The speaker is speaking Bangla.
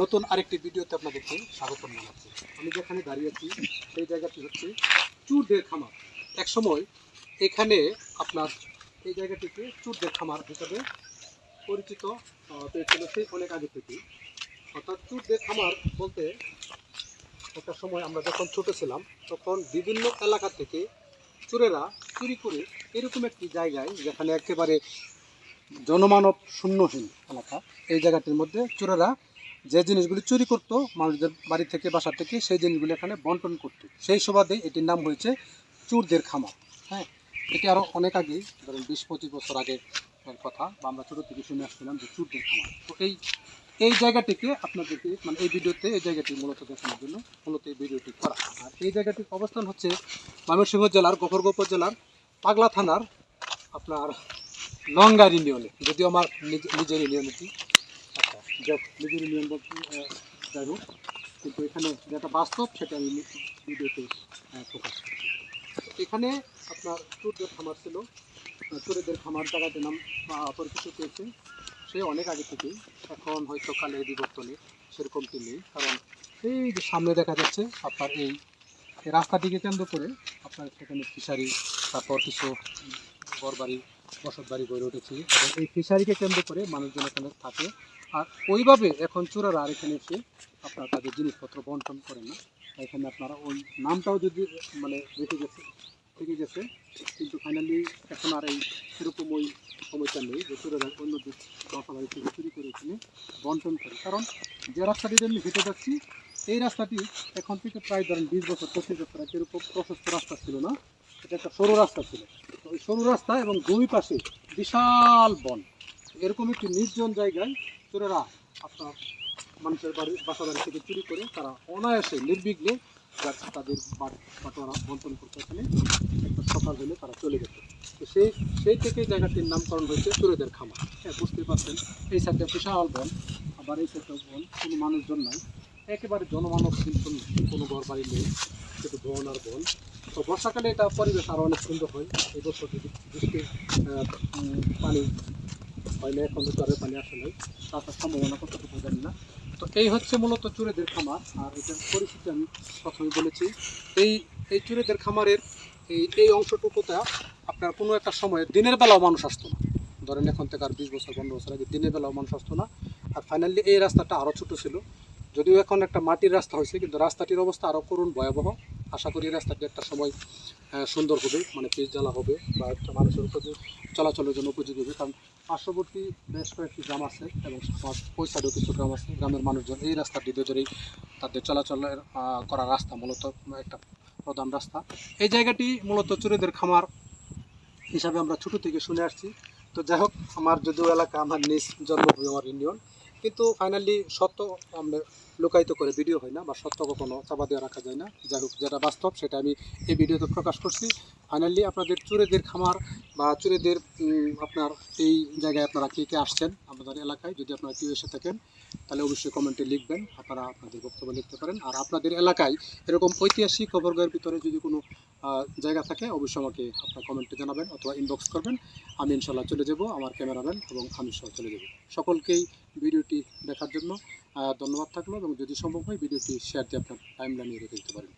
নতুন আরেকটি ভিডিওতে আপনাদেরকে স্বাগত জানাচ্ছি। আমি যেখানে দাঁড়িয়ে আছি সেই জায়গাটি হচ্ছে চুরদের খামার। এক সময় এখানে আপনার এই জায়গাটিকে চুরদের খামার হিসাবে পরিচিত পেয়েছিল সেই অনেক আগে থেকে। অর্থাৎ চুরদের খামার বলতে একটা সময় আমরা যখন ছোট ছিলাম তখন বিভিন্ন এলাকা থেকে চোরেরা চুরি করে এরকম একটি জায়গায় যেখানে একেবারে জনমানব শূন্যহীন এলাকা, এই জায়গাটির মধ্যে চোরেরা যে জিনিসগুলি চুরি করতো মানুষদের বাড়ি থেকে বাসা থেকে, সেই জিনিসগুলি এখানে বন্টন করতো। সেই সুবাদে এটির নাম হয়েছে চোরদের খামার। হ্যাঁ, এটি আরও অনেক আগে, ধরেন 20-25 বছর আগের কথা, বা আমরা ছোটো থেকে শুনে আসছিলাম যে চোরদের খামার। তো এই জায়গাটিকে আপনাদেরকে মানে এই ভিডিওতে এই জায়গাটি মূলত দেখানোর জন্য মূলত এই ভিডিওটি করা। আর এই জায়গাটির অবস্থান হচ্ছে ময়মনসিংহ জেলার গফরগাঁও উপজেলার পাগলা থানার আপনার লঙ্গার ইউনিয়নে, যদিও আমার নিজের ইউনিয়ন এটি। আচ্ছা, নিজের ইউনিয়ন বলতে যাই হোক, কিন্তু এখানে যেটা বাস্তব সেটা আমি ভিডিওতে প্রকাশ করছি। এখানে আপনার চোরদের খামার ছিল। চোরেদের খামার জায়গাটির নাম পরিচিত পেয়েছে সে অনেক আগে থেকেই। এখন হয়তো কালে বিবর্তনে সেরকমটি নেই, কারণ এই যে সামনে দেখা যাচ্ছে আপনার এই রাস্তাটিকে কেন্দ্র করে আপনার সেখানে ফিশারি, তারপর কিছু ঘরবাড়ি বসত বাড়ি গড়ে উঠেছে, এবং এই ফিশারিকে কেন্দ্র করে মানুষজন এখানে থাকে। আর ওইভাবে এখন চোরেরা আর এখানে এসে আপনার তাদের জিনিসপত্র বন্টন করে না। এখানে আপনারা ওই নামটাও যদি মানে রেখে গেছে থেকে গেছে, কিন্তু ফাইনালি এখন আর এই সেরকম ওই সময়টা নেই যে চোরেরা অন্য বাসা বাড়ি থেকে চুরি করে এখানে বন্টন করে। কারণ যে রাস্তাটি আমি হেঁটে যাচ্ছি এই রাস্তাটি এখন থেকে প্রায় ধরেন 20 বছর 25 বছর আগে এরকম প্রশস্ত রাস্তা ছিল না, এটা একটা সরু রাস্তা ছিল। তো ওই সরু রাস্তা এবং দুই পাশে বিশাল বন, এরকম একটি নির্জন জায়গায় চোরেরা আপনার মানুষের বাসা বাড়ি থেকে চুরি করে তারা অনায়াসে নির্বিঘ্নে তাদের বাটোয়ারা বন্টন করতে এখানে একটা সকাল হলে তারা চলে যেত। তো সেই থেকে জায়গাটির নামকরণ হয়েছে চোরেদের খামার। হ্যাঁ, বুঝতেই পারছেন, এই সাইডে বিশাল বন, আবার এই সাইডে বন, কোনো মানুষজন নাই, একেবারে জনমানব কিন্তু কোনো ঘর বাড়ি নেই, শুধু বন আর বন। তো বর্ষাকালে এটা পরিবেশ আরও অনেক সুন্দর হয়। এই বছর যদি বৃষ্টির পানি হয় না, এখন তো চরের পানি আসে নাই, তার সম্ভাবনা কতটুকু জানি না। তো এই হচ্ছে মূলত চোরেদের খামার। আর এটার পরিস্থিতি আমি প্রথমে বলেছি, এই চোরেদের খামারের এই অংশটুকুটা আপনার কোনো একটা সময়ে দিনের বেলাও মানুষ আসতো না। ধরেন এখন থেকে আর 20 বছর 15 বছর আগে দিনের বেলাও মানুষ আসতো না। আর ফাইনালি এই রাস্তাটা আরও ছোটো ছিল, যদিও এখন একটা মাটির রাস্তা হয়েছে, কিন্তু রাস্তাটির অবস্থা আরও করুণ ভয়াবহ। আশা করি রাস্তাটি একটা সময় সুন্দর হবে, মানে পিচ জ্বালা হবে, বা একটা মানুষের চলাচলের জন্য উপযোগী হবে। কারণ পার্শ্ববর্তী বেশ কয়েকটি গ্রাম আছে এবং ওই সাইডেও কিছু গ্রাম আছে, গ্রামের মানুষজন এই রাস্তাটি ধরেই তাদের চলাচলের করা রাস্তা, মূলত একটা প্রধান রাস্তা। এই জায়গাটি মূলত চোরেদের খামার হিসাবে আমরা ছোটো থেকে শুনে আসছি। তো যাই হোক, আমার যদিও এলাকা আমার নিজ জন্মভূমি, আমার ইউনিয়ন, কিন্তু ফাইনালি সত্য আমরা লুকায়িত করে ভিডিও হয় না, বা সত্য কখনো চাপা দিয়ে রাখা যায় না। যাই হোক, যেটা বাস্তব সেটা আমি এই ভিডিওতে প্রকাশ করছি। ফাইনালি আপনাদের চোরেদের খামার বা চোরেদের আপনার এই জায়গায় আপনারা কে কে আসছেন আপনাদের এলাকায়, যদি আপনারা কেউ এসে থাকেন তাহলে অবশ্যই কমেন্টে লিখবেন, আপনারা আপনাদের বক্তব্য লিখতে পারেন। আর আপনাদের এলাকায় এরকম ঐতিহাসিক গফরগাঁওয়ের ভিতরে যদি কোনো জায়গা থাকে অবশ্যই আমাকে আপনার কমেন্টে জানাবেন অথবা ইনবক্স করবেন। আমি ইনশাল্লাহ চলে যাব, আমার ক্যামেরাম্যান এবং আমি সহ চলে যাব। সকলকেই ভিডিওটি দেখার জন্য ধন্যবাদ থাকলো, এবং যদি সম্ভব হয় ভিডিওটি শেয়ার দিয়ে আপনার টাইমলাইনে রেখে দিতে পারেন।